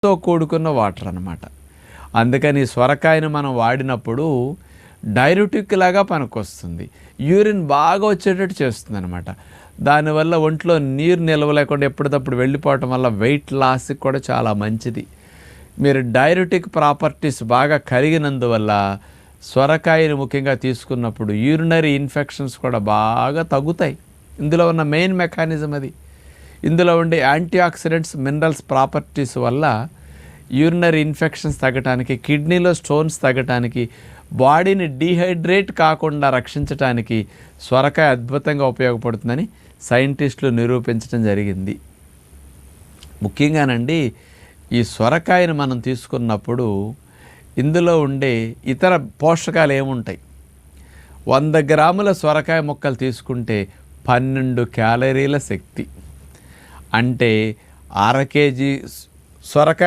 తో కూడుకున్న వాటర్ అన్నమాట. అందుకని సొరకాయను మనం వాడినప్పుడు డైయూరెటిక్ లాగా పనికొస్తుంది. యూరిన్ బాగా వచ్చేటట్టు చేస్తుందన్నమాట. దానివల్ల ఒంట్లో నీరు నిల్వ లేకుండా ఎప్పటికప్పుడు వెళ్ళిపోవటం వల్ల వెయిట్ లాస్కి కూడా చాలా మంచిది. మీరు డైయూరెటిక్ ప్రాపర్టీస్ బాగా కలిగినందువల్ల సొరకాయను ముఖ్యంగా తీసుకున్నప్పుడు యూరినరీ ఇన్ఫెక్షన్స్ కూడా బాగా తగ్గుతాయి. ఇందులో ఉన్న మెయిన్ మెకానిజం అది. ఇందులో ఉండే యాంటీ ఆక్సిడెంట్స్, మినరల్స్ ప్రాపర్టీస్ వల్ల యూరినరీ ఇన్ఫెక్షన్స్ తగ్గటానికి, కిడ్నీలో స్టోన్స్ తగ్గటానికి, బాడీని డీహైడ్రేట్ కాకుండా రక్షించడానికి సొరకాయ అద్భుతంగా ఉపయోగపడుతుందని సైంటిస్టులు నిరూపించడం జరిగింది. ముఖ్యంగానండి ఈ సొరకాయను మనం తీసుకున్నప్పుడు ఇందులో ఉండే ఇతర పోషకాలు ఏముంటాయి? 100 గ్రాముల సొరకాయ ముక్కలు తీసుకుంటే 12 క్యాలరీల శక్తి. అంటే 1/2 కేజీ సొరకాయ